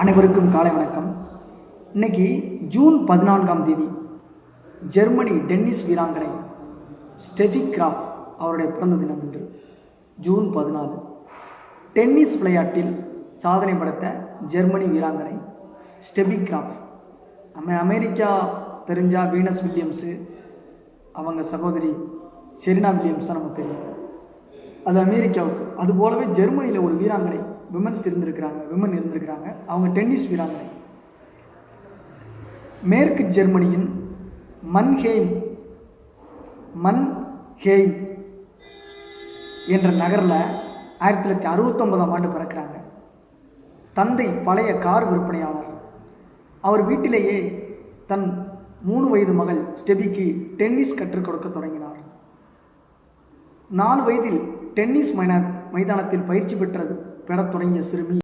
அனைவருக்கும் காலை வணக்கம். இன்னைக்கு ஜூன் 14ஆம் தேதி ஜெர்மனி டென்னிஸ் வீராங்கனை ஸ்டெஃபி கிராஃப் அவருடைய பிறந்த தினம் என்று. ஜூன் 14 டென்னிஸ் விளையாட்டில் சாதனை படைத்த ஜெர்மனி வீராங்கனை ஸ்டெஃபி கிராஃப். நம்ம அமெரிக்கா தெரிஞ்சால் வீனஸ் வில்லியம்ஸு, அவங்க சகோதரி செரினா வில்லியம்ஸ் தான் நமக்கு தெரியும். அது அமெரிக்காவுக்கு. அதுபோலவே ஜெர்மனியில் ஒரு வீராங்கனை விமன் இருந்திருக்கிறாங்க. அவங்க டென்னிஸ் வீராங்கனை. மேற்கு ஜெர்மனியின் மன்ஹெய்ம் என்ற நகரில் 1969ஆம் ஆண்டு பிறக்கிறாங்க. தந்தை பழைய கார் விற்பனையாளர். அவர் வீட்டிலேயே தன் 3 வயது மகள் ஸ்டெஃபிக்கு டென்னிஸ் கற்றுக் கொடுக்க தொடங்கினார். 4 வயதில் டென்னிஸ் மைதானத்தில் பயிற்சி பெறத் தொடங்கிய சிறுமி